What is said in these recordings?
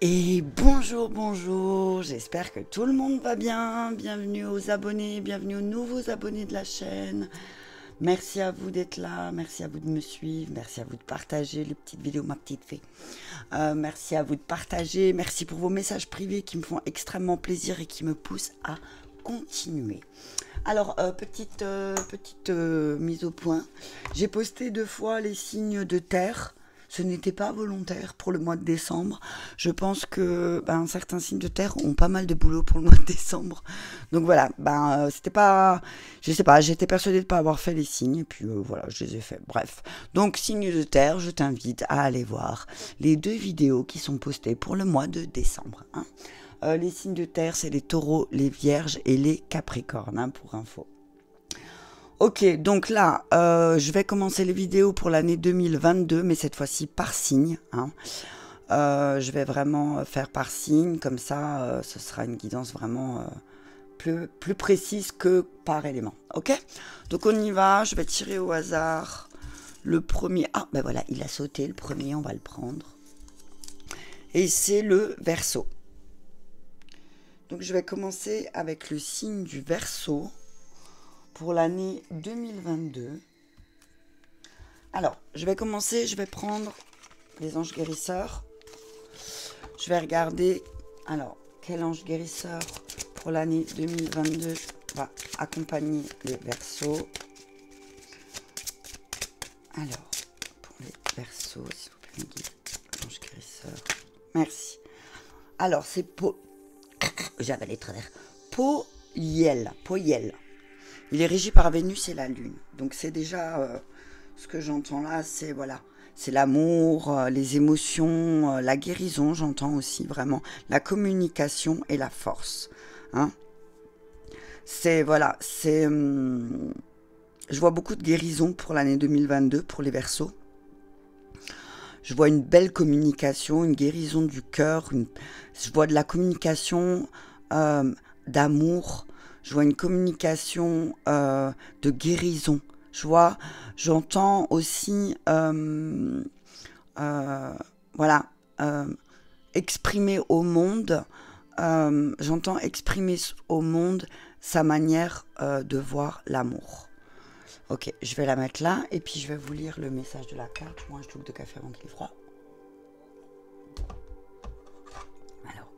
Et bonjour, bonjour, j'espère que tout le monde va bien. Bienvenue aux abonnés, bienvenue aux nouveaux abonnés de la chaîne. Merci à vous d'être là, merci à vous de me suivre, merci à vous de partager les petites vidéos, ma petite fée. Merci à vous de partager, merci pour vos messages privés qui me font extrêmement plaisir et qui me poussent à continuer. Alors, petite mise au point, j'ai posté 2 fois les signes de terre. Ce n'était pas volontaire pour le mois de décembre. Je pense que certains signes de terre ont pas mal de boulot pour le mois de décembre. Donc voilà, c'était pas... Je sais pas, j'étais persuadée de ne pas avoir fait les signes. Et puis voilà, je les ai faits. Bref. Donc signes de terre, je t'invite à aller voir les 2 vidéos qui sont postées pour le mois de décembre. Hein. Les signes de terre, c'est les taureaux, les vierges et les capricornes, hein, pour info. Ok, donc là, je vais commencer les vidéos pour l'année 2022, mais cette fois-ci par signe. Hein. Je vais vraiment faire par signe, comme ça, ce sera une guidance vraiment plus précise que par élément. Ok, donc on y va, je vais tirer au hasard le premier. Ah, ben voilà, il a sauté le premier, on va le prendre. Et c'est le Verseau. Donc je vais commencer avec le signe du Verseau pour l'année 2022. Alors, je vais commencer, je vais prendre les anges guérisseurs. Je vais regarder, alors, quel ange guérisseur pour l'année 2022 va accompagner les Verseaux. Alors, pour les Verseaux, s'il vous plaît, ange guérisseur. Merci. Alors, c'est j'avais les travers. Poyel. Il est régi par Vénus et la Lune. Donc c'est déjà ce que j'entends là, c'est voilà, c'est l'amour, les émotions, la guérison. J'entends aussi vraiment la communication et la force. Hein, c'est voilà, c'est. Je vois beaucoup de guérison pour l'année 2022 pour les Verseaux. Je vois une belle communication, une guérison du cœur. Je vois de la communication d'amour. Je vois une communication de guérison. J'entends aussi, voilà, exprimer au monde. J'entends exprimer au monde sa manière de voir l'amour. Ok, je vais la mettre là et puis je vais vous lire le message de la carte. Je bois un chouc de café avant qu'il est froid. Alors,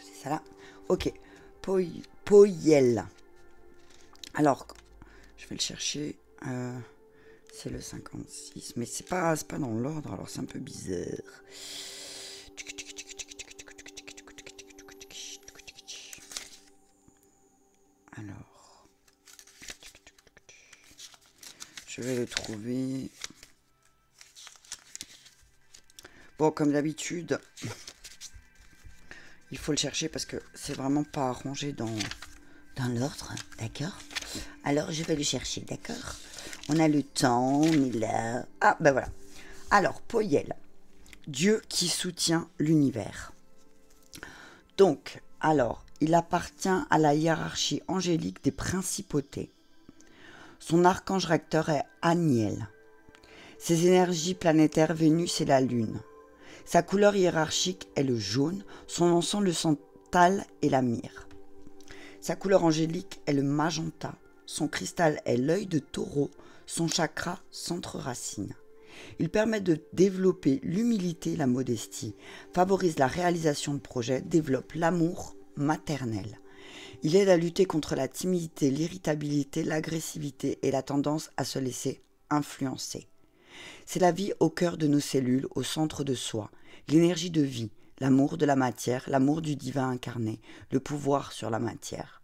c'est ça là. Ok, Poyel. Alors, je vais le chercher. C'est le 56, mais c'est pas dans l'ordre, alors c'est un peu bizarre. Alors, je vais le trouver. Bon, comme d'habitude, il faut le chercher parce que c'est vraiment pas arrangé dans l'ordre, d'accord? Alors, je vais le chercher, d'accord? On a le temps, on est là. Ah, ben voilà. Alors, Poyel, Dieu qui soutient l'univers. Donc, alors, il appartient à la hiérarchie angélique des principautés. Son archange recteur est Aniel. Ses énergies planétaires, Vénus et la Lune. Sa couleur hiérarchique est le jaune, son encens le santal et la myrrhe. Sa couleur angélique est le magenta, son cristal est l'œil de taureau, son chakra centre racine. Il permet de développer l'humilité et la modestie, favorise la réalisation de projets, développe l'amour maternel. Il aide à lutter contre la timidité, l'irritabilité, l'agressivité et la tendance à se laisser influencer. C'est la vie au cœur de nos cellules, au centre de soi, l'énergie de vie, l'amour de la matière, l'amour du divin incarné, le pouvoir sur la matière.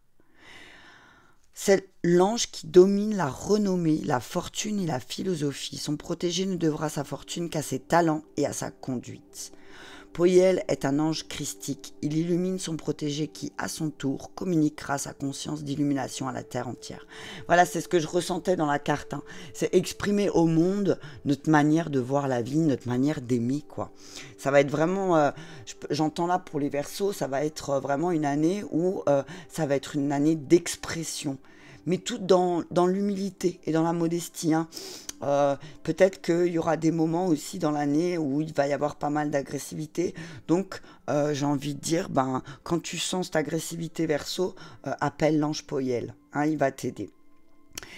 C'est l'ange qui domine la renommée, la fortune et la philosophie. Son protégé ne devra sa fortune qu'à ses talents et à sa conduite. Poyel est un ange christique. Il illumine son protégé qui, à son tour, communiquera sa conscience d'illumination à la terre entière. Voilà, c'est ce que je ressentais dans la carte. Hein. C'est exprimer au monde notre manière de voir la vie, notre manière d'aimer, quoi. Ça va être vraiment, j'entends là pour les Verseaux, ça va être vraiment une année où ça va être une année d'expression. Mais tout dans l'humilité et dans la modestie. Hein. Peut-être qu'il y aura des moments aussi dans l'année où il va y avoir pas mal d'agressivité. Donc, j'ai envie de dire, ben, quand tu sens cette agressivité verso, appelle l'ange Poyel. Hein, il va t'aider.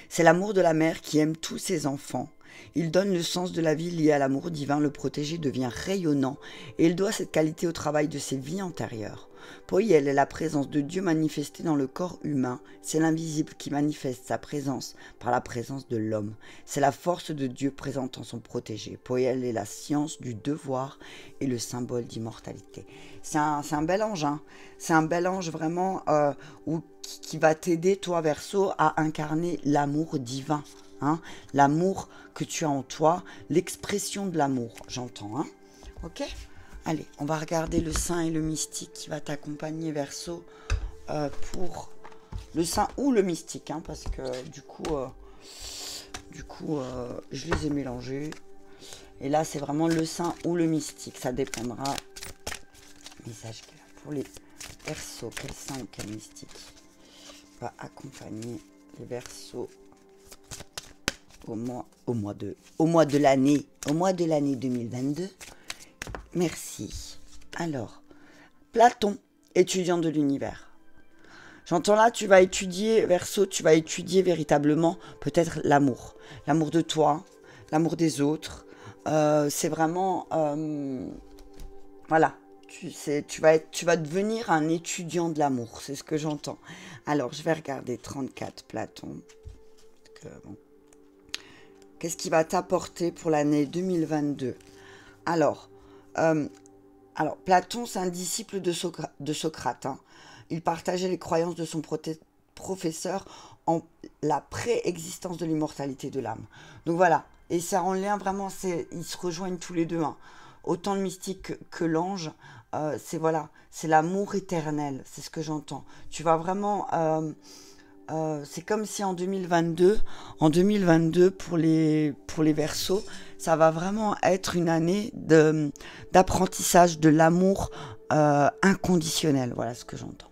C'est l'amour de la mère qui aime tous ses enfants. Il donne le sens de la vie lié à l'amour divin, le protégé devient rayonnant et il doit cette qualité au travail de ses vies antérieures. Poyel est la présence de Dieu manifestée dans le corps humain, c'est l'invisible qui manifeste sa présence par la présence de l'homme. C'est la force de Dieu présente en son protégé. Poyel est la science du devoir et le symbole d'immortalité. C'est un bel ange, hein. C'est un bel ange vraiment qui va t'aider, toi Verseau, à incarner l'amour divin. Hein, l'amour que tu as en toi, l'expression de l'amour, j'entends. Hein, ok. Allez, on va regarder le saint et le mystique qui va t'accompagner, Verseau, pour le saint ou le mystique, hein, parce que du coup, je les ai mélangés. Et là, c'est vraiment le saint ou le mystique, ça dépendra. Message pour les Verseaux, quel saint ou quel mystique va accompagner les Verseaux au mois de l'année 2022. Merci. Alors, Platon, étudiant de l'univers. J'entends là, tu vas étudier, Verseau, tu vas étudier véritablement peut-être l'amour. L'amour de toi, l'amour des autres. C'est vraiment... voilà. Tu vas devenir un étudiant de l'amour, c'est ce que j'entends. Alors, je vais regarder 34, Platon. Bon. Qu'est-ce qui va t'apporter pour l'année 2022? Alors, Platon, c'est un disciple de Socrate. Hein. Il partageait les croyances de son professeur en la préexistence de l'immortalité de l'âme. Donc voilà, et ça en lien vraiment, ils se rejoignent tous les deux. Hein. Autant le mystique que l'ange, c'est l'amour éternel, c'est ce que j'entends. Tu vas vraiment... c'est comme si en 2022 pour les Verseaux, ça va vraiment être une année d'apprentissage de l'amour inconditionnel. Voilà ce que j'entends.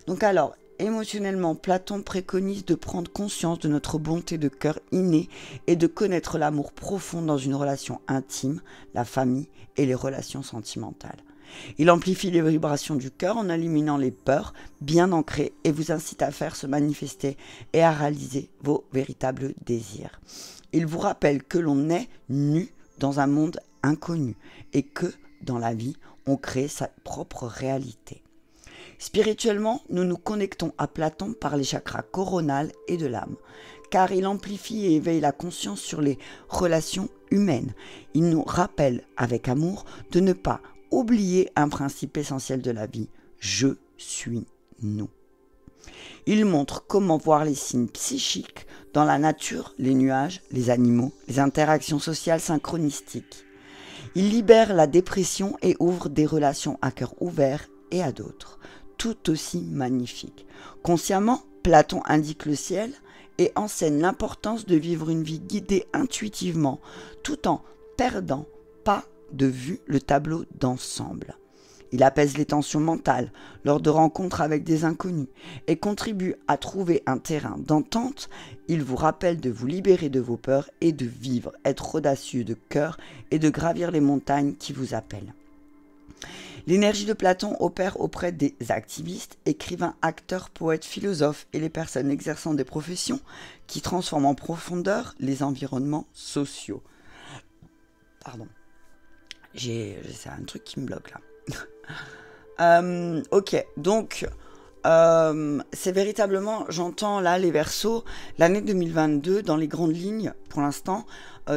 Donc alors, émotionnellement, Platon préconise de prendre conscience de notre bonté de cœur innée et de connaître l'amour profond dans une relation intime, la famille et les relations sentimentales. Il amplifie les vibrations du cœur en éliminant les peurs bien ancrées et vous incite à faire se manifester et à réaliser vos véritables désirs. Il vous rappelle que l'on est nu dans un monde inconnu et que, dans la vie, on crée sa propre réalité. Spirituellement, nous nous connectons à Platon par les chakras coronal et de l'âme, car il amplifie et éveille la conscience sur les relations humaines. Il nous rappelle, avec amour, de ne pas oublier un principe essentiel de la vie, je suis nous. Il montre comment voir les signes psychiques dans la nature, les nuages, les animaux, les interactions sociales synchronistiques. Il libère la dépression et ouvre des relations à cœur ouvert et à d'autres, tout aussi magnifiques. Consciemment, Platon indique le ciel et enseigne l'importance de vivre une vie guidée intuitivement, tout en perdant pas de vue le tableau d'ensemble. Il apaise les tensions mentales lors de rencontres avec des inconnus et contribue à trouver un terrain d'entente. Il vous rappelle de vous libérer de vos peurs et de vivre, être audacieux de cœur et de gravir les montagnes qui vous appellent. L'énergie de Platon opère auprès des activistes, écrivains, acteurs, poètes, philosophes et les personnes exerçant des professions qui transforment en profondeur les environnements sociaux. Pardon. C'est un truc qui me bloque là. Ok, donc c'est véritablement, j'entends là les Verseaux, l'année 2022 dans les grandes lignes pour l'instant,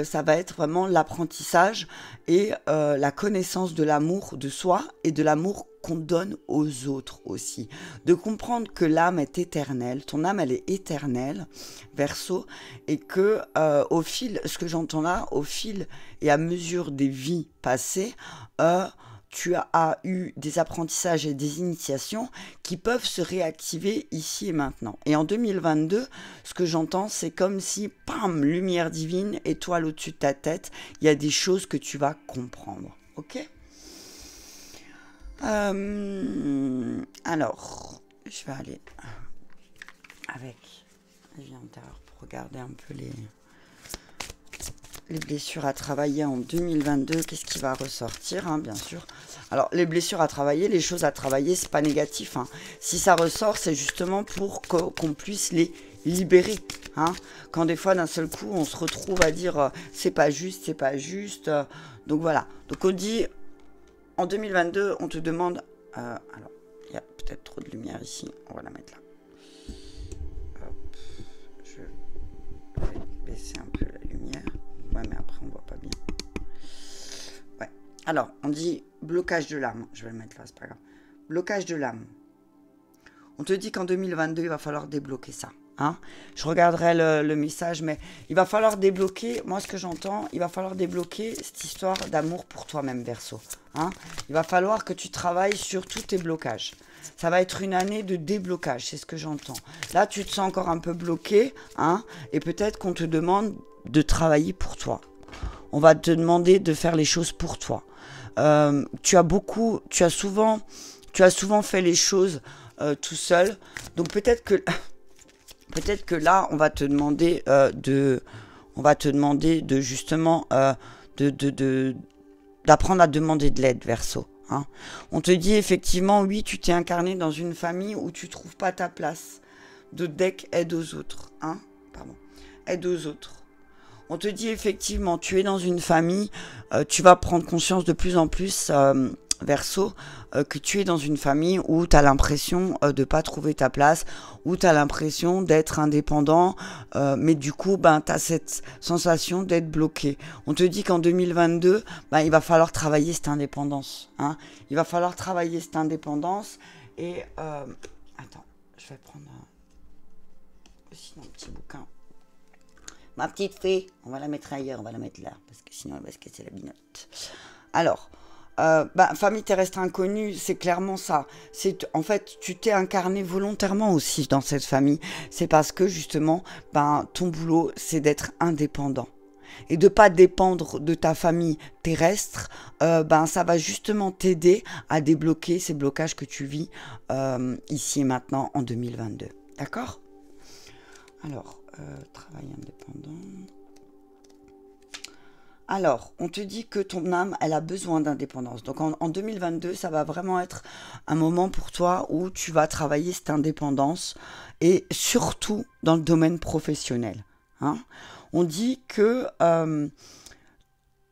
ça va être vraiment l'apprentissage et la connaissance de l'amour de soi et de l'amour qu'on donne aux autres aussi. De comprendre que l'âme est éternelle, ton âme elle est éternelle, Verseau, et que au fil, ce que j'entends là, au fil et à mesure des vies passées, tu as eu des apprentissages et des initiations qui peuvent se réactiver ici et maintenant. Et en 2022, ce que j'entends, c'est comme si, pam, lumière divine, étoile au-dessus de ta tête, il y a des choses que tu vas comprendre. Ok ? Alors, je vais aller avec la vie intérieure pour regarder un peu les blessures à travailler en 2022, qu'est-ce qui va ressortir, hein, bien sûr. Alors, les blessures à travailler, les choses à travailler, c'est pas négatif. Hein. Si ça ressort, c'est justement pour qu'on puisse les libérer. Hein. Quand des fois, d'un seul coup, on se retrouve à dire c'est pas juste, c'est pas juste. Donc voilà. Donc on dit, en 2022, on te demande... alors, il y a peut-être trop de lumière ici. On va la mettre là. Hop, je vais baisser un peu la lumière. Ouais, mais après, on voit pas bien. Ouais. Alors, on dit blocage de l'âme. Je vais le mettre là, c'est pas grave. Blocage de l'âme. On te dit qu'en 2022, il va falloir débloquer ça. Hein, je regarderai le message, mais il va falloir débloquer, moi ce que j'entends, il va falloir débloquer cette histoire d'amour pour toi-même, Verseau. Hein, il va falloir que tu travailles sur tous tes blocages. Ça va être une année de déblocage, c'est ce que j'entends. Là, tu te sens encore un peu bloqué, hein, et peut-être qu'on te demande de travailler pour toi. On va te demander de faire les choses pour toi. Tu as souvent fait les choses tout seul, donc peut-être que là, on va te demander de justement d'apprendre à demander de l'aide, Verseau. Hein. On te dit effectivement, oui, tu t'es incarné dans une famille où tu trouves pas ta place. De deck, aide aux autres. Hein. Pardon. Aide aux autres. On te dit effectivement, tu es dans une famille, tu vas prendre conscience de plus en plus, Verseau, que tu es dans une famille où tu as l'impression de ne pas trouver ta place, où tu as l'impression d'être indépendant, mais du coup, ben, tu as cette sensation d'être bloqué. On te dit qu'en 2022, ben, il va falloir travailler cette indépendance. Hein. Il va falloir travailler cette indépendance. Et, attends, je vais prendre aussi un petit bouquin. Ma petite fée, on va la mettre ailleurs, on va la mettre là, parce que sinon elle va se casser la binote. Alors, famille terrestre inconnue, c'est clairement ça. En fait, tu t'es incarné volontairement aussi dans cette famille. C'est parce que justement, ton boulot, c'est d'être indépendant. Et de ne pas dépendre de ta famille terrestre, ça va justement t'aider à débloquer ces blocages que tu vis ici et maintenant en 2022. D'accord ? Alors, travail indépendant. Alors, on te dit que ton âme, elle a besoin d'indépendance. Donc, en 2022, ça va vraiment être un moment pour toi où tu vas travailler cette indépendance et surtout dans le domaine professionnel. Hein. On dit que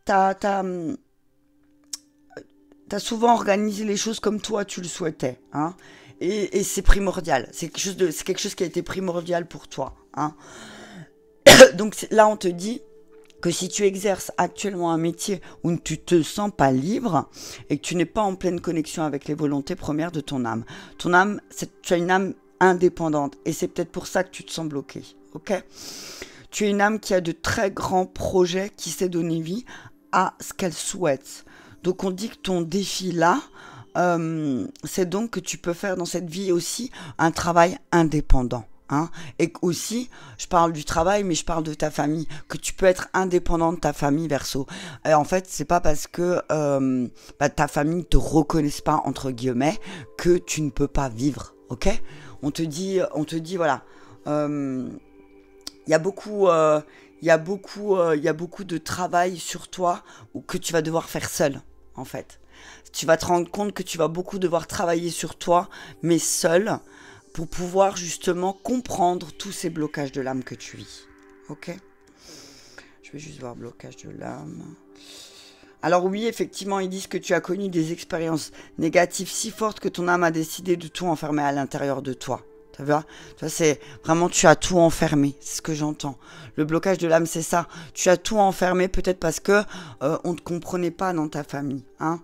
t'as souvent organisé les choses comme toi, tu le souhaitais. Hein. Et c'est primordial. C'est quelque chose qui a été primordial pour toi. Hein. Donc là, on te dit que si tu exerces actuellement un métier où tu ne te sens pas libre et que tu n'es pas en pleine connexion avec les volontés premières de ton âme, tu as une âme indépendante et c'est peut-être pour ça que tu te sens bloqué. Ok ? Tu es une âme qui a de très grands projets, qui s'est donné vie à ce qu'elle souhaite. Donc on dit que ton défi là, c'est donc que tu peux faire dans cette vie aussi un travail indépendant. Hein, et aussi, je parle du travail, mais je parle de ta famille, que tu peux être indépendant de ta famille, Verseau. Et en fait, c'est pas parce que ta famille ne te reconnaisse pas, entre guillemets, que tu ne peux pas vivre, ok ? On te dit, voilà, il y a beaucoup de travail sur toi que tu vas devoir faire seul, en fait. Tu vas te rendre compte que tu vas beaucoup devoir travailler sur toi, mais seul, pour pouvoir justement comprendre tous ces blocages de l'âme que tu vis. Ok ? Je vais juste voir blocage de l'âme. Alors oui, effectivement, ils disent que tu as connu des expériences négatives si fortes que ton âme a décidé de tout enfermer à l'intérieur de toi. Tu vois, c'est vraiment, tu as tout enfermé, c'est ce que j'entends. Le blocage de l'âme, c'est ça. Tu as tout enfermé, peut-être parce que on ne te comprenait pas dans ta famille. Hein.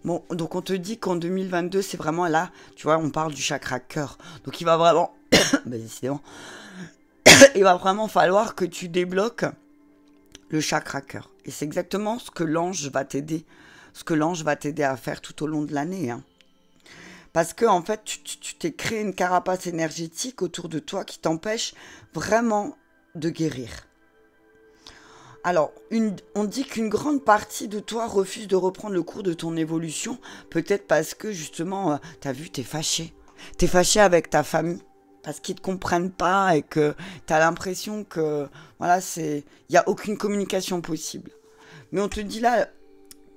Bon, donc on te dit qu'en 2022, c'est vraiment là, tu vois, on parle du chakra cœur. Donc il va vraiment, décidément, il va vraiment falloir que tu débloques le chakra cœur. Et c'est exactement ce que l'ange va t'aider, à faire tout au long de l'année. Hein. Parce que en fait, tu t'es créé une carapace énergétique autour de toi qui t'empêche vraiment de guérir. Alors, on dit qu'une grande partie de toi refuse de reprendre le cours de ton évolution, peut-être parce que justement, t'as vu, t'es fâché. T'es fâché avec ta famille. parce qu'ils ne te comprennent pas et que tu as l'impression que, voilà, il n'y a aucune communication possible. Mais on te dit là,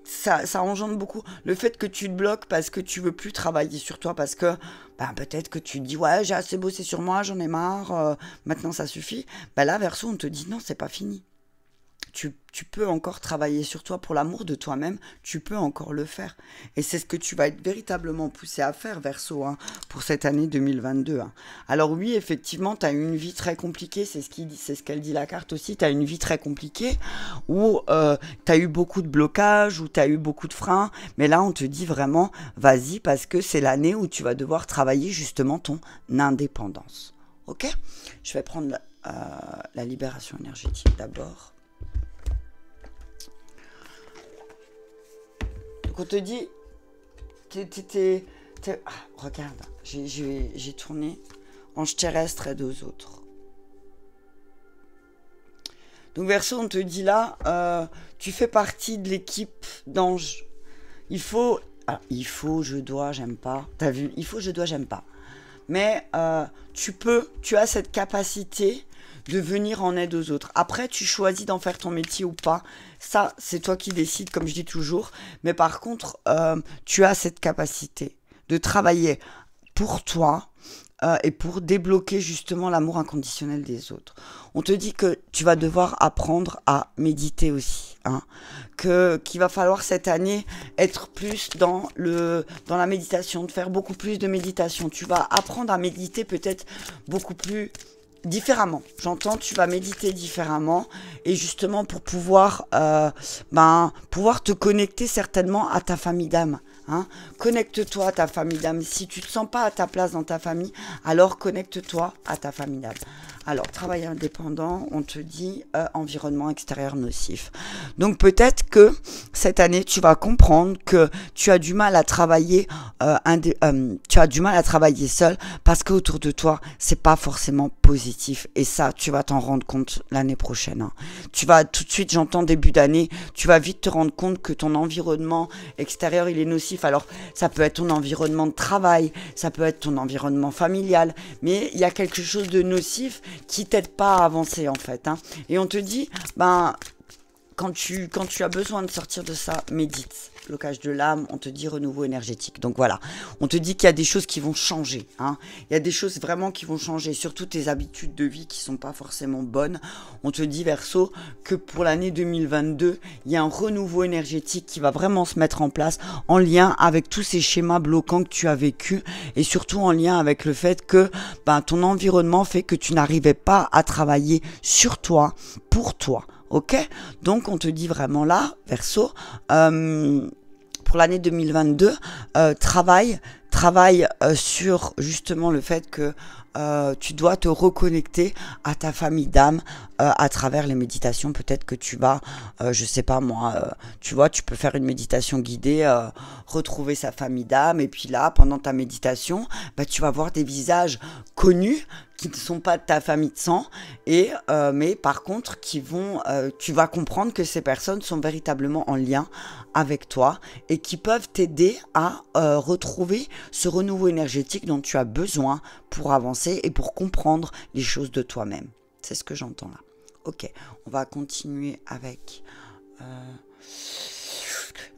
ça engendre beaucoup. Le fait que tu te bloques parce que tu veux plus travailler sur toi, parce que peut-être que tu te dis, ouais, j'ai assez bossé sur moi, j'en ai marre, maintenant ça suffit. Là, Verseau, on te dit, non, c'est pas fini. Tu peux encore travailler sur toi pour l'amour de toi-même, tu peux encore le faire. Et c'est ce que tu vas être véritablement poussé à faire, Verseau, hein, pour cette année 2022. Hein. Alors oui, effectivement, tu as une vie très compliquée, c'est ce qu'elle dit la carte aussi, tu as une vie très compliquée, où tu as eu beaucoup de blocages, où tu as eu beaucoup de freins, mais là, on te dit vraiment, vas-y, parce que c'est l'année où tu vas devoir travailler justement ton indépendance. Ok ? Je vais prendre la libération énergétique d'abord. On te dit, regarde, j'ai tourné ange terrestre, aide aux autres. Donc Verseau, on te dit là, tu fais partie de l'équipe d'anges. Il faut, je dois, j'aime pas. T'as vu, il faut, je dois, j'aime pas. Mais tu as cette capacité de venir en aide aux autres. Après, tu choisis d'en faire ton métier ou pas. Ça, c'est toi qui décides, comme je dis toujours. Mais par contre, tu as cette capacité de travailler pour toi et pour débloquer justement l'amour inconditionnel des autres. On te dit que tu vas devoir apprendre à méditer aussi. Hein, qu'il va falloir cette année être plus dans la méditation, de faire beaucoup plus de méditation. Tu vas apprendre à méditer peut-être beaucoup plus différemment. J'entends, tu vas méditer différemment et justement pour pouvoir te connecter certainement à ta famille d'âme. Hein. Connecte-toi à ta famille d'âme. Si tu ne te sens pas à ta place dans ta famille, alors connecte-toi à ta famille d'âme. Alors, travail indépendant, on te dit environnement extérieur nocif. Donc peut-être que cette année, tu vas comprendre que tu as du mal à travailler, seul parce qu'autour de toi, c'est pas forcément positif. Et ça, tu vas t'en rendre compte l'année prochaine. Hein. Tu vas tout de suite, j'entends début d'année, tu vas vite te rendre compte que ton environnement extérieur, il est nocif. Alors, ça peut être ton environnement de travail, ça peut être ton environnement familial, mais il y a quelque chose de nocif qui t'aide pas à avancer en fait. Hein. Et on te dit, quand tu as besoin de sortir de ça, médite. Blocage de l'âme, on te dit renouveau énergétique. Donc voilà, on te dit qu'il y a des choses qui vont changer. Hein. Il y a des choses vraiment qui vont changer, surtout tes habitudes de vie qui sont pas forcément bonnes. On te dit, Verseau, que pour l'année 2022, il y a un renouveau énergétique qui va vraiment se mettre en place en lien avec tous ces schémas bloquants que tu as vécus et surtout en lien avec le fait que ton environnement fait que tu n'arrivais pas à travailler sur toi, pour toi. Ok, donc on te dit vraiment là, Verseau, pour l'année 2022, travaille sur justement le fait que tu dois te reconnecter à ta famille d'âme à travers les méditations. Peut-être que tu vas, je sais pas moi, tu vois, tu peux faire une méditation guidée, retrouver sa famille d'âme, et puis là, pendant ta méditation, tu vas voir des visages connus qui ne sont pas de ta famille de sang, mais par contre, tu vas comprendre que ces personnes sont véritablement en lien avec toi et qui peuvent t'aider à retrouver ce renouveau énergétique dont tu as besoin pour avancer et pour comprendre les choses de toi-même. C'est ce que j'entends là. Ok, on va continuer avec...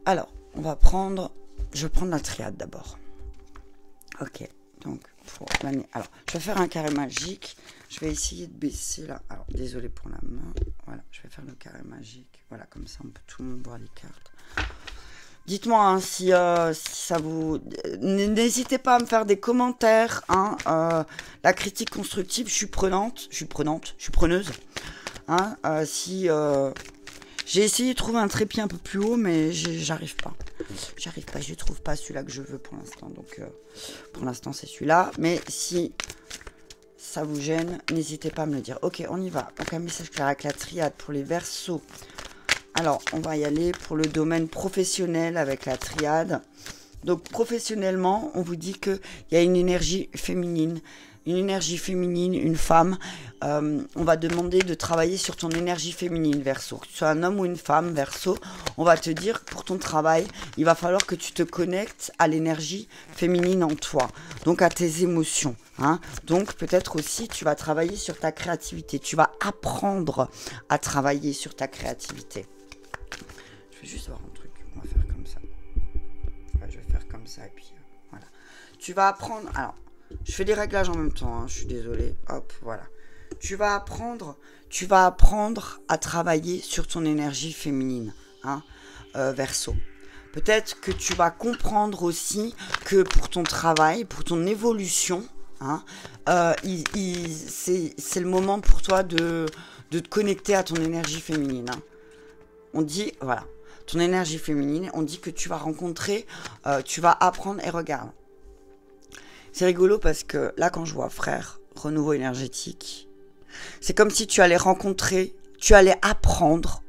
Alors, je vais prendre la triade d'abord. Ok, donc pour l'année... Alors, je vais faire un carré magique. Je vais essayer de baisser là. Alors, désolé pour la main. Voilà, je vais faire le carré magique. Voilà, comme ça, on peut tout le monde voir les cartes. Dites-moi hein, si ça vous... N'hésitez pas à me faire des commentaires. Hein, la critique constructive, je suis preneuse. Hein, j'ai essayé de trouver un trépied un peu plus haut, mais j'arrive pas. Je trouve pas celui-là que je veux pour l'instant. Donc, pour l'instant, c'est celui-là. Mais si ça vous gêne, n'hésitez pas à me le dire. Ok, on y va. Donc, un message clair avec la triade pour les Verseaux. Alors, on va y aller pour le domaine professionnel avec la triade. Donc, professionnellement, on vous dit qu'il y a une énergie féminine. une énergie féminine, une femme. On va demander de travailler sur ton énergie féminine, Verseau. Que tu sois un homme ou une femme, Verseau, on va te dire que pour ton travail, il va falloir que tu te connectes à l'énergie féminine en toi, donc à tes émotions. Hein. Donc peut-être aussi tu vas travailler sur ta créativité, tu vas apprendre à travailler sur ta créativité. Je vais juste voir un truc, on va faire comme ça. Ouais, je vais faire comme ça et puis voilà. Tu vas apprendre, alors je fais des réglages en même temps, hein, je suis désolée, hop, voilà. Tu vas apprendre à travailler sur ton énergie féminine, hein, Verseau. Peut-être que tu vas comprendre aussi que pour ton travail, pour ton évolution, hein, c'est le moment pour toi de te connecter à ton énergie féminine. Hein. On dit, voilà, ton énergie féminine, on dit que tu vas rencontrer, tu vas apprendre et regarde. C'est rigolo parce que là, quand je vois frère, renouveau énergétique, c'est comme si tu allais rencontrer, tu allais apprendre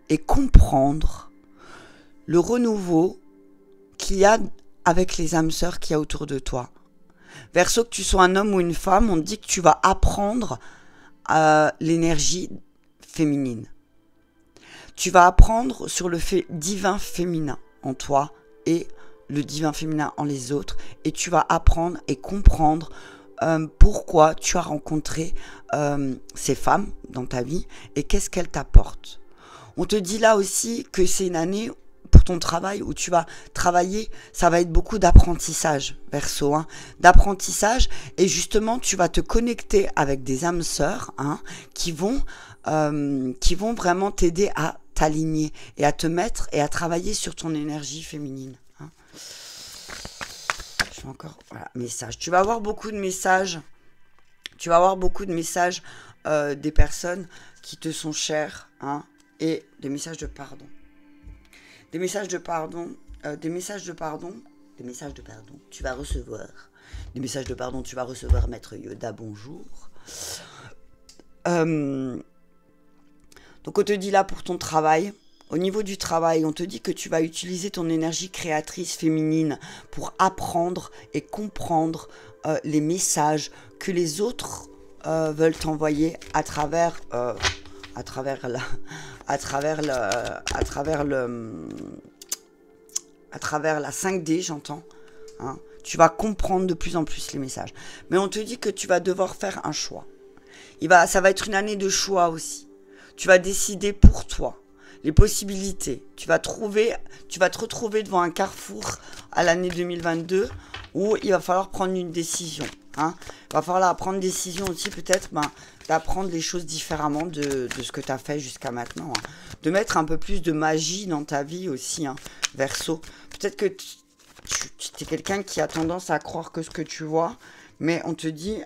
et comprendre le renouveau qu'il y a avec les âmes sœurs qu'il y a autour de toi. Verseau, que tu sois un homme ou une femme, on te dit que tu vas apprendre l'énergie féminine. Tu vas apprendre sur le fait divin féminin en toi et le divin féminin en les autres, et tu vas apprendre et comprendre pourquoi tu as rencontré ces femmes dans ta vie et qu'est-ce qu'elles t'apportent. On te dit là aussi que c'est une année pour ton travail où tu vas travailler, ça va être beaucoup d'apprentissage, Verseau, hein, d'apprentissage, et justement tu vas te connecter avec des âmes sœurs, hein, qui vont vraiment t'aider à t'aligner et à te mettre et à travailler sur ton énergie féminine. Hein. Je fais encore, voilà, message. Tu vas avoir beaucoup de messages. Tu vas avoir beaucoup de messages des personnes qui te sont chères, hein, et des messages de pardon. Des messages de pardon, tu vas recevoir. Des messages de pardon, tu vas recevoir, Maître Yoda, bonjour. Donc on te dit là pour ton travail, au niveau du travail, on te dit que tu vas utiliser ton énergie créatrice féminine pour apprendre et comprendre les messages que les autres veulent t'envoyer à travers la 5D, j'entends. Hein. Tu vas comprendre de plus en plus les messages. Mais on te dit que tu vas devoir faire un choix. Ça va être une année de choix aussi. Tu vas décider pour toi les possibilités. Tu vas te retrouver devant un carrefour à l'année 2022 où il va falloir prendre une décision. Hein. Il va falloir prendre une décision aussi peut-être d'apprendre les choses différemment de ce que tu as fait jusqu'à maintenant. Hein. De mettre un peu plus de magie dans ta vie aussi, hein, Verseau. Peut-être que tu es quelqu'un qui a tendance à croire que ce que tu vois, mais on te dit...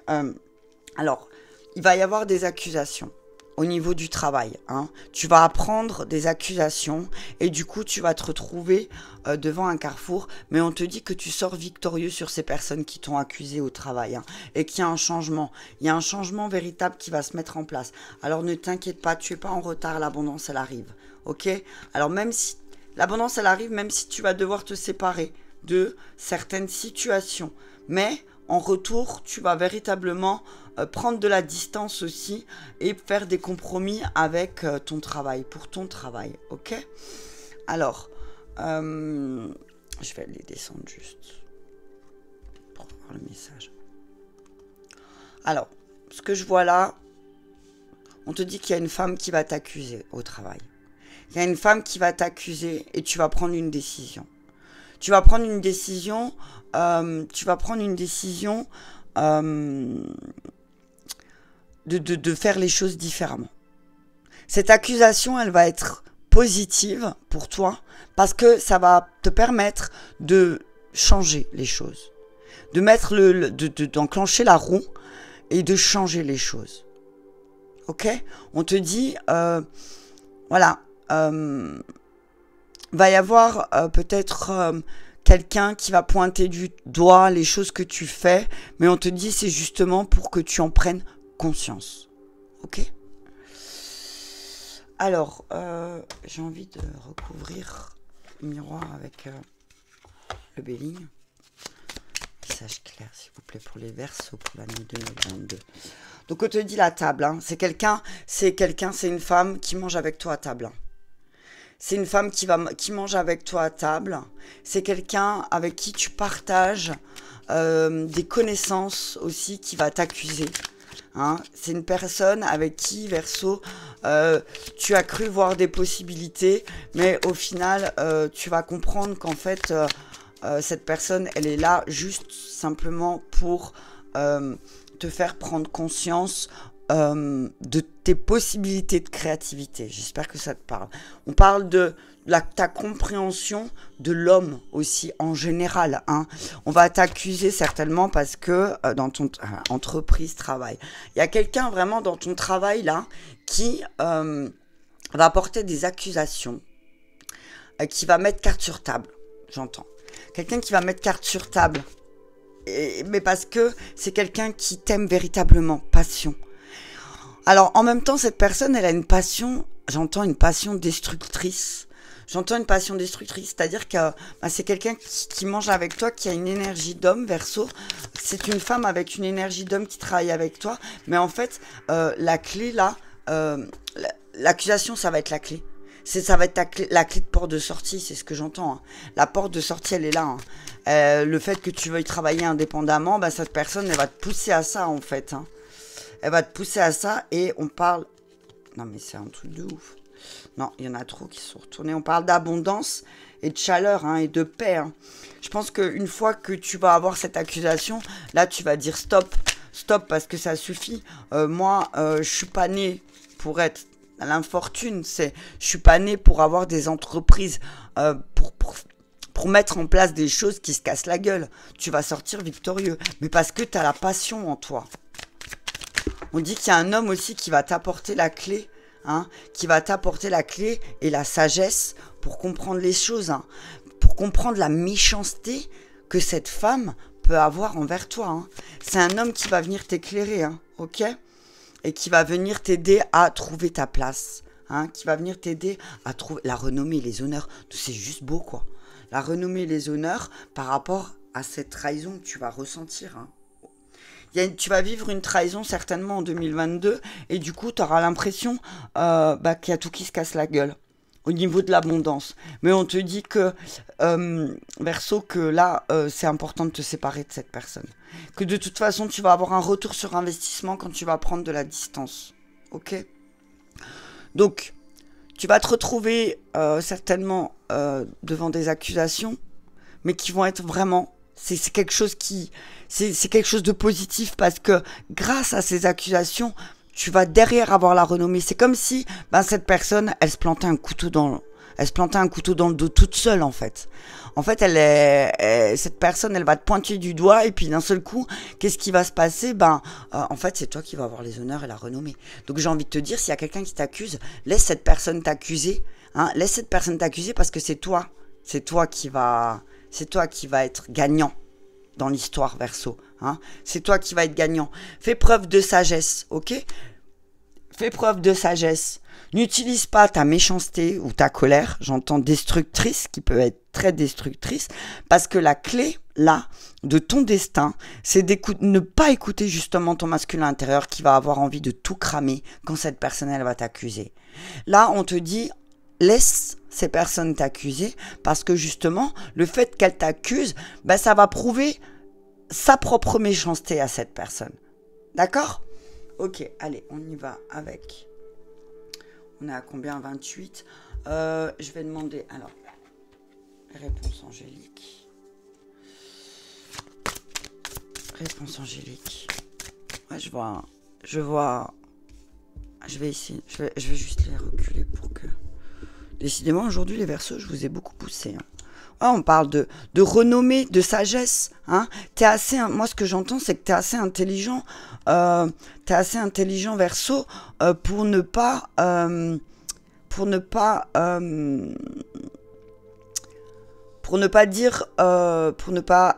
alors, il va y avoir des accusations au niveau du travail. Hein. Tu vas apprendre des accusations et du coup, tu vas te retrouver devant un carrefour. Mais on te dit que tu sors victorieux sur ces personnes qui t'ont accusé au travail. Hein, et qu'il y a un changement. Il y a un changement véritable qui va se mettre en place. Alors ne t'inquiète pas, tu n'es pas en retard, l'abondance, elle arrive. Ok? Alors même si l'abondance, elle arrive, même si tu vas devoir te séparer de certaines situations. Mais... en retour, tu vas véritablement prendre de la distance aussi et faire des compromis avec ton travail, pour ton travail, ok? Alors, je vais les descendre juste pour voir le message. Alors, ce que je vois là, on te dit qu'il y a une femme qui va t'accuser au travail. Il y a une femme qui va t'accuser et tu vas prendre une décision. Tu vas prendre une décision, de faire les choses différemment. Cette accusation, elle va être positive pour toi parce que ça va te permettre de changer les choses, d'enclencher la roue et de changer les choses. Ok? On te dit, voilà. Va y avoir peut-être quelqu'un qui va pointer du doigt les choses que tu fais, mais on te dit c'est justement pour que tu en prennes conscience. Ok? Alors, j'ai envie de recouvrir le miroir avec le Béligne. message clair, s'il vous plaît, pour les Verseaux pour l'année 2022. Donc, on te dit la table. Hein. C'est une femme qui mange avec toi à table. Hein. C'est une femme qui mange avec toi à table. C'est quelqu'un avec qui tu partages des connaissances aussi, qui va t'accuser. Hein. C'est une personne avec qui, Verseau, tu as cru voir des possibilités, mais au final, tu vas comprendre qu'en fait, cette personne, elle est là juste simplement pour te faire prendre conscience de tes possibilités de créativité. J'espère que ça te parle. On parle de ta compréhension de l'homme aussi en général. Hein. On va t'accuser certainement parce que dans ton entreprise, travail, il y a quelqu'un vraiment dans ton travail là qui va porter des accusations, qui va mettre carte sur table, j'entends. Quelqu'un qui va mettre carte sur table, mais parce que c'est quelqu'un qui t'aime véritablement, passion. Alors, en même temps, cette personne, elle a une passion, j'entends une passion destructrice. J'entends une passion destructrice, c'est-à-dire que c'est quelqu'un qui mange avec toi, qui a une énergie d'homme, Verseau. C'est une femme avec une énergie d'homme qui travaille avec toi. Mais en fait, la clé, là, l'accusation, ça va être la clé. Ça va être la clé de porte de sortie, c'est ce que j'entends. Hein. La porte de sortie, elle est là. Hein. Le fait que tu veuilles travailler indépendamment, cette personne, elle va te pousser à ça, en fait. Hein. Elle va te pousser à ça et on parle... Non, mais c'est un truc de ouf. Non, il y en a trop qui sont retournés. On parle d'abondance et de chaleur et de paix. Hein. Je pense qu'une fois que tu vas avoir cette accusation, là, tu vas dire stop. Stop, parce que ça suffit. Moi, je suis pas née pour être à l'infortune. Je suis pas née pour avoir des entreprises, pour mettre en place des choses qui se cassent la gueule. Tu vas sortir victorieux. Mais parce que tu as la passion en toi. On dit qu'il y a un homme aussi qui va t'apporter la clé, hein, qui va t'apporter la clé et la sagesse pour comprendre les choses, hein, pour comprendre la méchanceté que cette femme peut avoir envers toi. Hein. C'est un homme qui va venir t'éclairer, hein, ok? Et qui va venir t'aider à trouver ta place, hein, qui va venir t'aider à trouver la renommée, les honneurs. C'est juste beau, quoi. La renommée, les honneurs par rapport à cette trahison que tu vas ressentir, hein. Tu vas vivre une trahison certainement en 2022 et du coup, tu auras l'impression qu'il y a tout qui se casse la gueule au niveau de l'abondance. Mais on te dit que, Verseau, que là, c'est important de te séparer de cette personne. Que de toute façon, tu vas avoir un retour sur investissement quand tu vas prendre de la distance. Ok ? Donc, tu vas te retrouver certainement devant des accusations, mais qui vont être vraiment... C'est quelque chose c'est quelque chose de positif parce que grâce à ces accusations, tu vas derrière avoir la renommée. C'est comme si cette personne, elle se plantait un couteau dans le dos toute seule en fait. En fait, cette personne, elle va te pointer du doigt et puis d'un seul coup, qu'est-ce qui va se passer ? En fait, c'est toi qui vas avoir les honneurs et la renommée. Donc j'ai envie de te dire, s'il y a quelqu'un qui t'accuse, laisse cette personne t'accuser. Hein, laisse cette personne t'accuser parce que c'est toi qui va être gagnant dans l'histoire, Verseau. Hein. C'est toi qui vas être gagnant. Fais preuve de sagesse, ok ? Fais preuve de sagesse. N'utilise pas ta méchanceté ou ta colère, j'entends destructrice, qui peut être très destructrice, parce que la clé, là, de ton destin, c'est ne pas écouter justement ton masculin intérieur qui va avoir envie de tout cramer quand cette personne, elle va t'accuser. Là, on te dit... Laisse ces personnes t'accuser parce que justement, le fait qu'elle t'accuse, ça va prouver sa propre méchanceté à cette personne. D'accord ? Ok, allez, on y va avec... On est à combien ? 28. Je vais demander... Alors, réponse angélique. Réponse angélique. Ouais, je vois... Je vais essayer... Je vais juste les reculer pour que... Décidément, aujourd'hui, les Verseaux, je vous ai beaucoup poussé. Hein. Ouais, on parle de renommée, de sagesse. Hein. Moi, ce que j'entends, c'est que tu es assez intelligent. Verseau, pour ne pas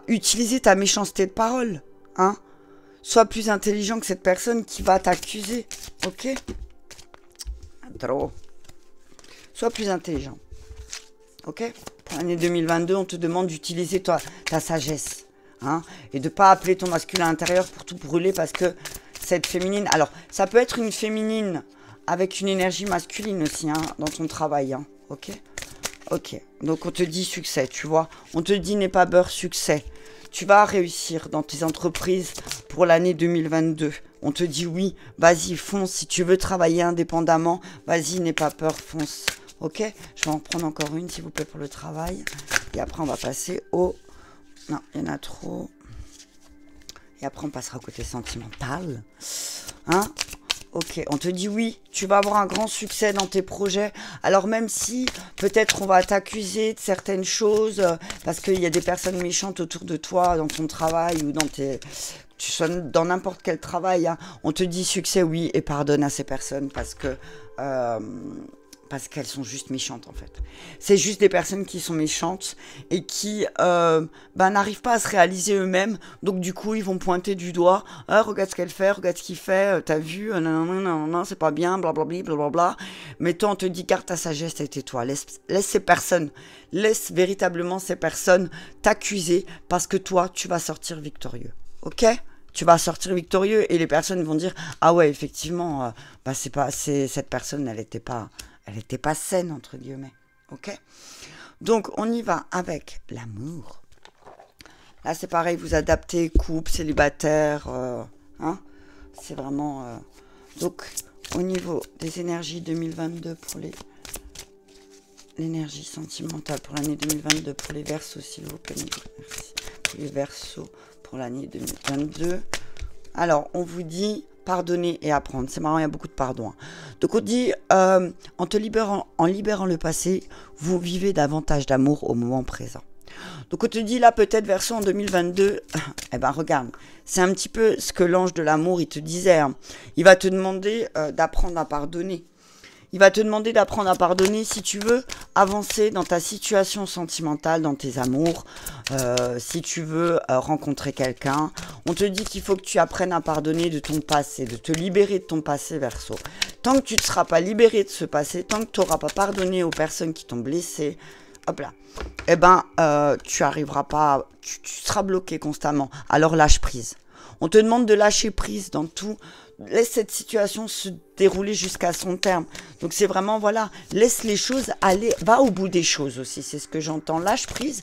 utiliser ta méchanceté de parole. Hein. Sois plus intelligent que cette personne qui va t'accuser. Ok ? Trop. Sois plus intelligent. Ok ? Pour l'année 2022, on te demande d'utiliser ta sagesse. Hein, et de ne pas appeler ton masculin intérieur pour tout brûler parce que cette féminine... Alors, ça peut être une féminine avec une énergie masculine aussi, hein, dans ton travail, hein, ok? Ok, donc on te dit succès, tu vois. On te dit n'aie pas peur, succès. Tu vas réussir dans tes entreprises pour l'année 2022. On te dit oui, vas-y, fonce. Si tu veux travailler indépendamment, vas-y, n'aie pas peur, fonce. Ok? Je vais en prendre encore une, s'il vous plaît, pour le travail. Et après, on va passer au... Non, il y en a trop. Et après, on passera au côté sentimental. Hein? Ok, on te dit oui, tu vas avoir un grand succès dans tes projets. Alors même si peut-être on va t'accuser de certaines choses parce qu'il y a des personnes méchantes autour de toi dans ton travail ou dans tes... Tu sois dans n'importe quel travail, hein, on te dit succès, oui, et pardonne à ces personnes parce que... parce qu'elles sont juste méchantes en fait. C'est juste des personnes qui sont méchantes et qui n'arrivent pas à se réaliser eux-mêmes. Donc du coup, ils vont pointer du doigt. Ah, regarde ce qu'elle fait, regarde ce qu'il fait, t'as vu, non, c'est pas bien, blablabla, blablabla. Mais toi, on te dit, garde ta sagesse et tais-toi. Laisse ces personnes, laisse véritablement ces personnes t'accuser parce que toi, tu vas sortir victorieux. Ok ? Tu vas sortir victorieux et les personnes vont dire, ah ouais, effectivement, cette personne, elle n'était pas saine, entre guillemets. Ok? Donc, on y va avec l'amour. Là, c'est pareil, vous adaptez, couple, célibataire. Hein? C'est vraiment... Donc, au niveau des énergies 2022 pour l'énergie sentimentale pour l'année 2022, pour les Verseaux, s'il vous plaît. Merci. Pour les Verseaux, pour l'année 2022. Alors, on vous dit... pardonner et apprendre. C'est marrant, il y a beaucoup de pardon. Hein. Donc on dit, en libérant le passé, vous vivez davantage d'amour au moment présent. Donc on te dit là, peut-être Verseau en 2022, eh ben regarde, c'est un petit peu ce que l'ange de l'amour, il te disait. Hein. Il va te demander d'apprendre à pardonner. Il va te demander d'apprendre à pardonner si tu veux avancer dans ta situation sentimentale, dans tes amours, si tu veux rencontrer quelqu'un. On te dit qu'il faut que tu apprennes à pardonner de ton passé, de te libérer de ton passé, Verseau. Tant que tu ne seras pas libéré de ce passé, tant que tu n'auras pas pardonné aux personnes qui t'ont blessé, hop là, eh ben, tu arriveras pas, tu seras bloqué constamment. Alors lâche prise. On te demande de lâcher prise dans tout. Laisse cette situation se dérouler jusqu'à son terme. Donc c'est vraiment, voilà, laisse les choses aller, va au bout des choses aussi, c'est ce que j'entends. Lâche prise,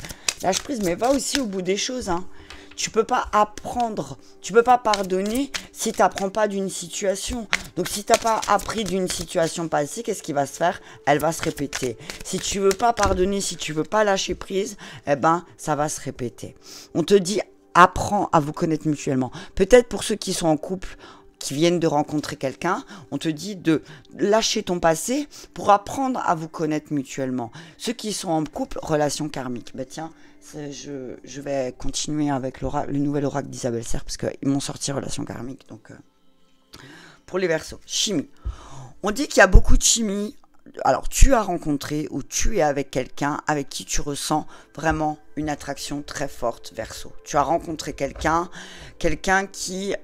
mais va aussi au bout des choses. Hein. Tu peux pas apprendre, tu peux pas pardonner si tu n'apprends pas d'une situation. Donc si tu n'as pas appris d'une situation passée, qu'est-ce qui va se faire? Elle va se répéter. Si tu veux pas pardonner, si tu veux pas lâcher prise, eh ben ça va se répéter. On te dit, apprends à vous connaître mutuellement. Peut-être pour ceux qui sont en couple, qui viennent de rencontrer quelqu'un, on te dit de lâcher ton passé pour apprendre à vous connaître mutuellement. Ceux qui sont en couple, relation karmique. Ben tiens, je vais continuer avec le nouvel oracle d'Isabelle Serre parce qu'ils m'ont sorti relation karmique. Donc, pour les Verseaux, chimie. On dit qu'il y a beaucoup de chimie. Alors, tu as rencontré ou tu es avec quelqu'un avec qui tu ressens vraiment une attraction très forte, Verseau. Tu as rencontré quelqu'un qui...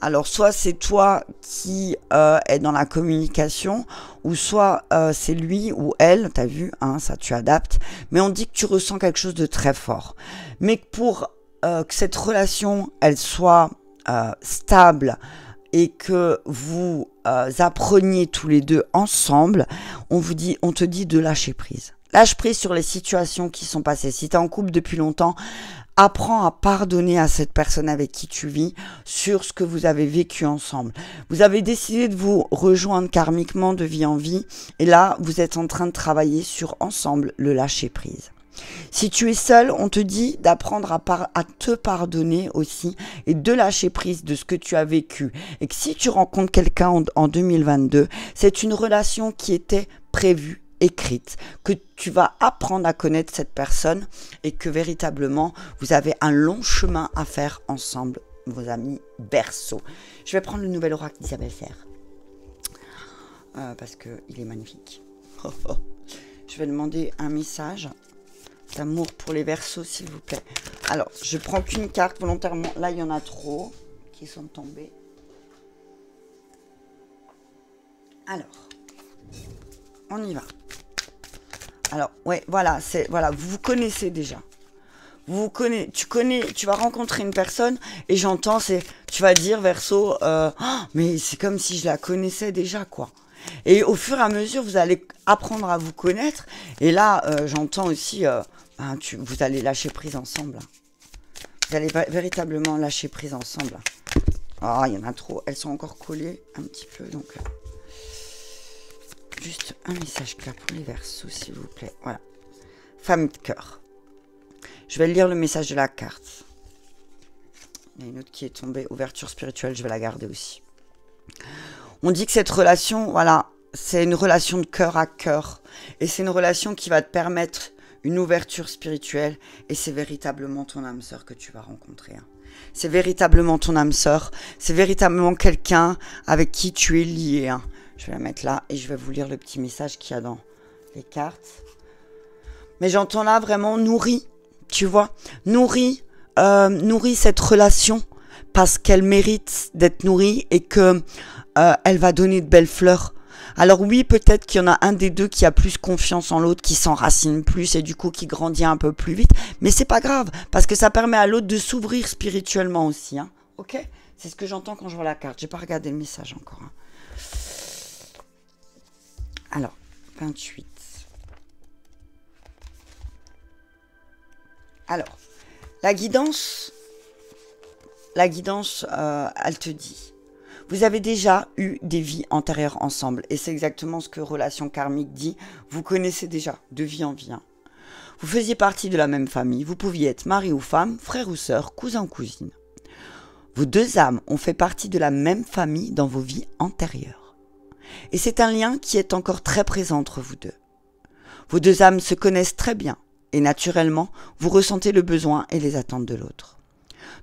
alors, soit c'est toi qui est dans la communication, ou soit c'est lui ou elle, t'as vu, hein, ça tu adaptes, mais on dit que tu ressens quelque chose de très fort. Mais pour que cette relation, elle soit stable, et que vous appreniez tous les deux ensemble, on te dit de lâcher prise. Lâche prise sur les situations qui sont passées. Si tu es en couple depuis longtemps, apprends à pardonner à cette personne avec qui tu vis sur ce que vous avez vécu ensemble. Vous avez décidé de vous rejoindre karmiquement de vie en vie, et là, vous êtes en train de travailler sur ensemble le lâcher prise. Si tu es seul, on te dit d'apprendre à te pardonner aussi et de lâcher prise de ce que tu as vécu. Et que si tu rencontres quelqu'un en 2022, c'est une relation qui était prévue, écrite, que tu vas apprendre à connaître cette personne et que véritablement, vous avez un long chemin à faire ensemble, vos amis Verseau. Je vais prendre le nouvel oracle d'Isabelle Serre parce qu'il est magnifique. Je vais demander un message d'amour pour les Verseaux, s'il vous plaît. Alors, je prends qu'une carte volontairement. Là, il y en a trop qui sont tombés. Alors, on y va. Alors, ouais, voilà, voilà, vous vous connaissez déjà. tu vas rencontrer une personne et j'entends, tu vas dire Verseau, mais c'est comme si je la connaissais déjà, quoi. Et au fur et à mesure, vous allez apprendre à vous connaître. Et là, j'entends aussi, vous allez lâcher prise ensemble. Vous allez véritablement lâcher prise ensemble. Ah, il y en a trop. Elles sont encore collées un petit peu, donc juste un message clair pour les Verseaux, s'il vous plaît. Voilà. Femme de cœur. Je vais lire le message de la carte. Il y a une autre qui est tombée. Ouverture spirituelle, je vais la garder aussi. On dit que cette relation, voilà, c'est une relation de cœur à cœur. Et c'est une relation qui va te permettre une ouverture spirituelle. Et c'est véritablement ton âme sœur que tu vas rencontrer. Hein. C'est véritablement ton âme sœur. C'est véritablement quelqu'un avec qui tu es lié. Hein. Je vais la mettre là et je vais vous lire le petit message qu'il y a dans les cartes. Mais j'entends là vraiment nourri, tu vois, nourri cette relation parce qu'elle mérite d'être nourrie et que elle va donner de belles fleurs. Alors oui, peut-être qu'il y en a un des deux qui a plus confiance en l'autre, qui s'enracine plus et du coup qui grandit un peu plus vite. Mais c'est pas grave parce que ça permet à l'autre de s'ouvrir spirituellement aussi. Hein. Ok ? C'est ce que j'entends quand je vois la carte. J'ai pas regardé le message encore. Hein. Alors, 28. Alors, la guidance, elle te dit, vous avez déjà eu des vies antérieures ensemble. Et c'est exactement ce que Relation Karmique dit. Vous connaissez déjà, de vie en vie. Hein. Vous faisiez partie de la même famille. Vous pouviez être mari ou femme, frère ou sœur, cousin ou cousine. Vos deux âmes ont fait partie de la même famille dans vos vies antérieures. Et c'est un lien qui est encore très présent entre vous deux. Vos deux âmes se connaissent très bien. Et naturellement, vous ressentez le besoin et les attentes de l'autre.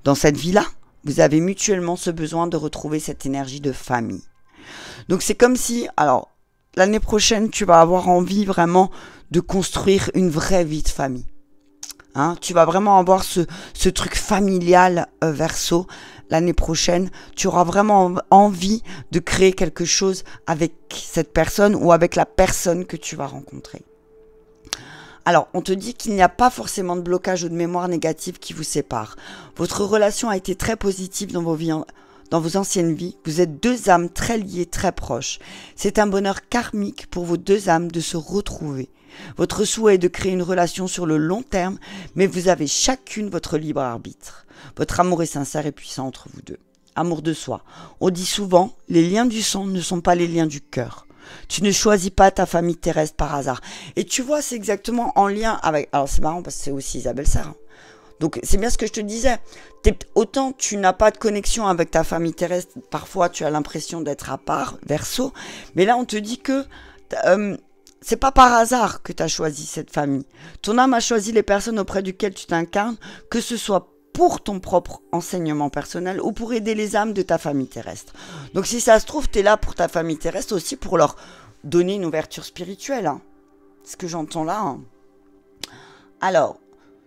Dans cette vie-là, vous avez mutuellement ce besoin de retrouver cette énergie de famille. Donc c'est comme si, alors, l'année prochaine, tu vas avoir envie vraiment de construire une vraie vie de famille. Hein, tu vas vraiment avoir ce truc familial Verseau. L'année prochaine, tu auras vraiment envie de créer quelque chose avec cette personne ou avec la personne que tu vas rencontrer. Alors, on te dit qu'il n'y a pas forcément de blocage ou de mémoire négative qui vous sépare. Votre relation a été très positive dans vos anciennes vies. Vous êtes deux âmes très liées, très proches. C'est un bonheur karmique pour vos deux âmes de se retrouver. Votre souhait est de créer une relation sur le long terme, mais vous avez chacune votre libre arbitre. Votre amour est sincère et puissant entre vous deux. Amour de soi. On dit souvent, les liens du sang ne sont pas les liens du cœur. Tu ne choisis pas ta famille terrestre par hasard. Et tu vois, c'est exactement en lien avec... Alors c'est marrant parce que c'est aussi Isabelle Sarr. Donc c'est bien ce que je te disais. Autant tu n'as pas de connexion avec ta famille terrestre, parfois tu as l'impression d'être à part, Verseau. Mais là on te dit que c'est pas par hasard que tu as choisi cette famille. Ton âme a choisi les personnes auprès duquel tu t'incarnes, que ce soit pour ton propre enseignement personnel ou pour aider les âmes de ta famille terrestre. Donc si ça se trouve, tu es là pour ta famille terrestre aussi pour leur donner une ouverture spirituelle. Hein. Ce que j'entends là. Hein. Alors,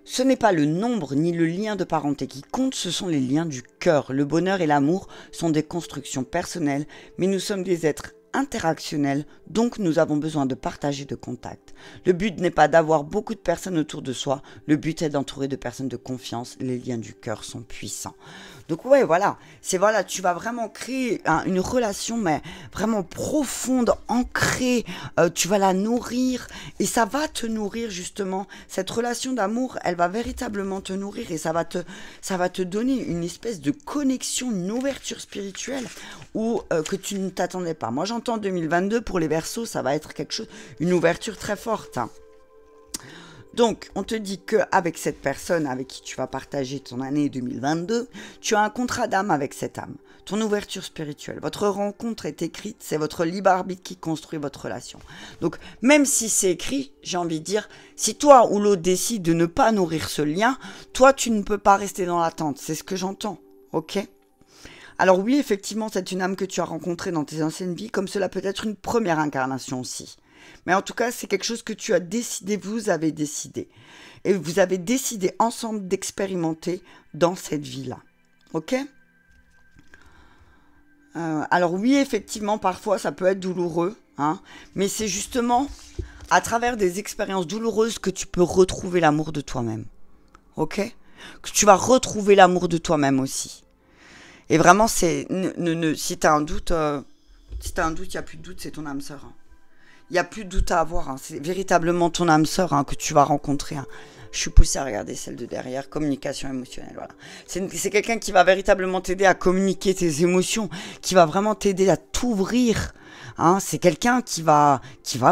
ce n'est pas le nombre ni le lien de parenté qui compte, ce sont les liens du cœur. Le bonheur et l'amour sont des constructions personnelles, mais nous sommes des êtres interactionnels, donc nous avons besoin de partager de contacts. Le but n'est pas d'avoir beaucoup de personnes autour de soi, le but est d'entourer de personnes de confiance, les liens du cœur sont puissants. Donc ouais, voilà, tu vas vraiment créer une relation, mais vraiment profonde, ancrée, tu vas la nourrir, et ça va te nourrir justement, cette relation d'amour, elle va véritablement te nourrir, et ça va te donner une espèce de connexion, une ouverture spirituelle, que tu ne t'attendais pas. Moi j'entends 2022, pour les Verseaux, ça va être quelque chose, une ouverture très forte, hein. Donc, on te dit qu'avec cette personne avec qui tu vas partager ton année 2022, tu as un contrat d'âme avec cette âme, ton ouverture spirituelle. Votre rencontre est écrite, c'est votre libre arbitre qui construit votre relation. Donc, même si c'est écrit, j'ai envie de dire, si toi ou l'autre décide de ne pas nourrir ce lien, toi, tu ne peux pas rester dans l'attente. C'est ce que j'entends, ok ? Alors oui, effectivement, c'est une âme que tu as rencontrée dans tes anciennes vies, comme cela peut être une première incarnation aussi. Mais en tout cas, c'est quelque chose que tu as décidé, vous avez décidé. Et vous avez décidé ensemble d'expérimenter dans cette vie-là. Ok ? Alors oui, effectivement, parfois, ça peut être douloureux. Hein, mais c'est justement à travers des expériences douloureuses que tu peux retrouver l'amour de toi-même. ok? Que tu vas retrouver l'amour de toi-même aussi. Et vraiment, c'est si tu as un doute, il n'y a plus de doute, c'est ton âme sœur. Hein. Il n'y a plus de doute à avoir. Hein. C'est véritablement ton âme sœur que tu vas rencontrer. Hein. Je suis poussée à regarder celle de derrière, communication émotionnelle. Voilà. C'est quelqu'un qui va véritablement t'aider à communiquer tes émotions, qui va vraiment t'aider à t'ouvrir. Hein. C'est quelqu'un qui va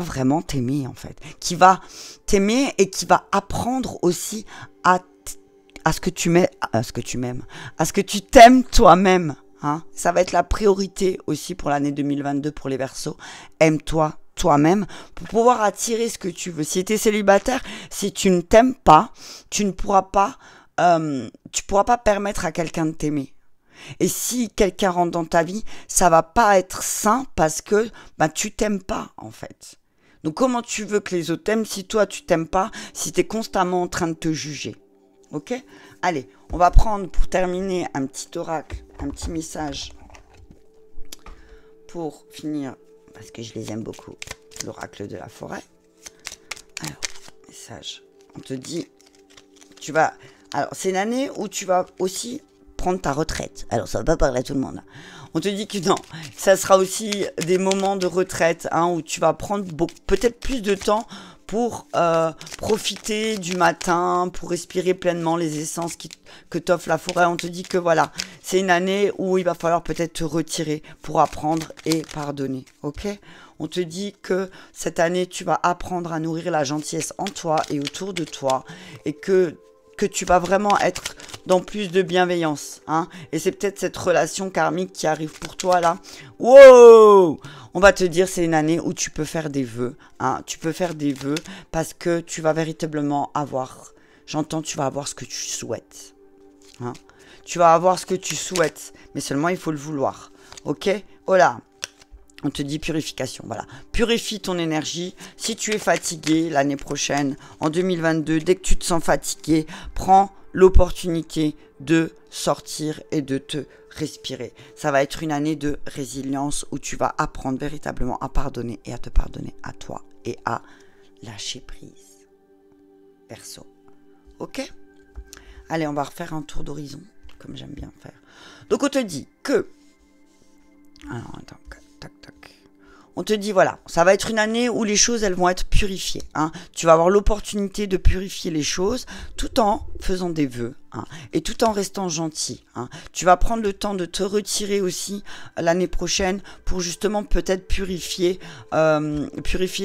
vraiment t'aimer, en fait. Qui va t'aimer et qui va apprendre aussi à ce que tu m'aimes, à ce que tu t'aimes toi-même. Hein. Ça va être la priorité aussi pour l'année 2022 pour les Verseaux. Aime-toi toi-même pour pouvoir attirer ce que tu veux. Si tu es célibataire, si tu ne t'aimes pas, tu pourras pas permettre à quelqu'un de t'aimer. Et si quelqu'un rentre dans ta vie, ça va pas être sain parce que tu t'aimes pas en fait. Donc comment tu veux que les autres t'aiment si toi tu t'aimes pas, si tu es constamment en train de te juger? Ok? Allez, on va prendre pour terminer un petit oracle, un petit message pour finir, parce que je les aime beaucoup, l'oracle de la forêt. Alors, message, on te dit, alors c'est une année où tu vas aussi prendre ta retraite. Alors ça va pas parler à tout le monde. On te dit que non, ça sera aussi des moments de retraite où tu vas prendre peut-être plus de temps pour profiter du matin, pour respirer pleinement les essences que t'offre la forêt. On te dit que voilà, c'est une année où il va falloir peut-être te retirer pour apprendre et pardonner, ok? On te dit que cette année, tu vas apprendre à nourrir la gentillesse en toi et autour de toi et que tu vas vraiment être dans plus de bienveillance. Hein. Et c'est peut-être cette relation karmique qui arrive pour toi là. Wow! On va te dire c'est une année où tu peux faire des vœux. Hein. Tu peux faire des vœux parce que tu vas véritablement avoir, tu vas avoir ce que tu souhaites. Hein. Tu vas avoir ce que tu souhaites, mais seulement il faut le vouloir. Ok? Oh là! On te dit purification, voilà. Purifie ton énergie. Si tu es fatigué l'année prochaine, en 2022, dès que tu te sens fatigué, prends l'opportunité de sortir et de te respirer. Ça va être une année de résilience où tu vas apprendre véritablement à pardonner et à te pardonner à toi et à lâcher prise. Verseau. Ok? Allez, on va refaire un tour d'horizon, comme j'aime bien faire. Donc on te dit que... Alors, attends... On te dit, voilà, ça va être une année où les choses, elles vont être purifiées. Hein. Tu vas avoir l'opportunité de purifier les choses tout en faisant des vœux. Hein, et tout en restant gentil. Hein. Tu vas prendre le temps de te retirer aussi l'année prochaine pour justement peut-être purifier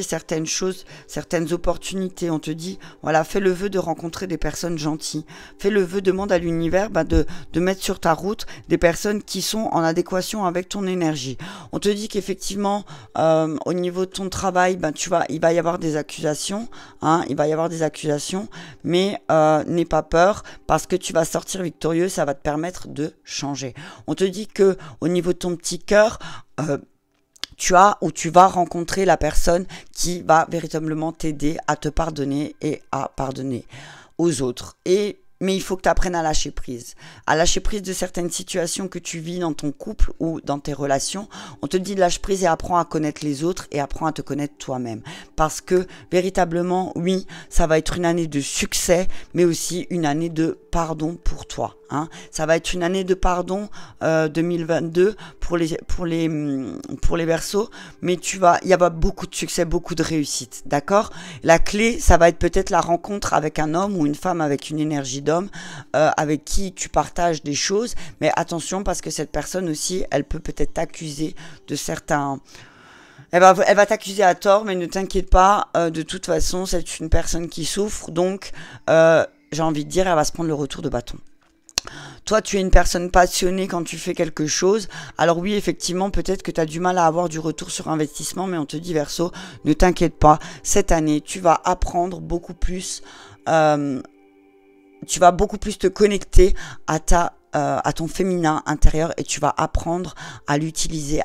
certaines choses, certaines opportunités. On te dit, voilà, fais le vœu de rencontrer des personnes gentilles. Fais le vœu, demande à l'univers de mettre sur ta route des personnes qui sont en adéquation avec ton énergie. On te dit qu'effectivement, au niveau de ton travail, il va y avoir des accusations. Hein, il va y avoir des accusations, mais n'aie pas peur parce que tu vas sortir victorieux, ça va te permettre de changer. On te dit que au niveau de ton petit cœur, tu vas rencontrer la personne qui va véritablement t'aider à te pardonner et à pardonner aux autres. Mais il faut que tu apprennes à lâcher prise de certaines situations que tu vis dans ton couple ou dans tes relations. On te dit lâche prise et apprends à connaître les autres et apprends à te connaître toi-même. Parce que véritablement, oui, ça va être une année de succès, mais aussi une année de pardon pour toi. Hein. Ça va être une année de pardon 2022 pour les Verseaux, mais il y a beaucoup de succès, beaucoup de réussite, d'accord? La clé, ça va être peut-être la rencontre avec un homme ou une femme avec une énergie d'homme, avec qui tu partages des choses, mais attention parce que cette personne aussi, elle peut peut-être t'accuser de certains... Elle va t'accuser à tort, mais ne t'inquiète pas, de toute façon, c'est une personne qui souffre, donc j'ai envie de dire, elle va se prendre le retour de bâton. Toi, tu es une personne passionnée quand tu fais quelque chose. Alors oui, effectivement, peut-être que tu as du mal à avoir du retour sur investissement, mais on te dit, Verseau, ne t'inquiète pas. Cette année, tu vas apprendre beaucoup plus. Tu vas beaucoup plus te connecter à ton féminin intérieur et tu vas apprendre à l'utiliser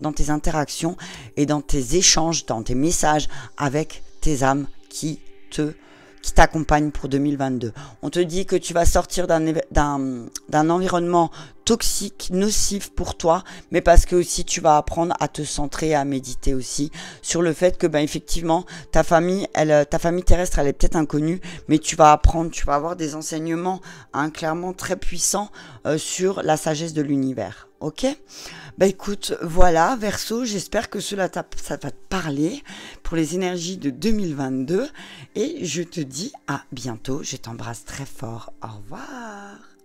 dans tes interactions et dans tes échanges, dans tes messages avec tes âmes qui te qui t'accompagnent pour 2022. On te dit que tu vas sortir d'un environnement toxique, nocif pour toi, mais parce que aussi tu vas apprendre à te centrer, à méditer aussi sur le fait que effectivement ta famille terrestre elle est peut-être inconnue, mais tu vas apprendre, tu vas avoir des enseignements clairement très puissants sur la sagesse de l'univers. Ok? Écoute, voilà, Verseau, j'espère que ça va te parler pour les énergies de 2022 et je te dis à bientôt, je t'embrasse très fort, au revoir.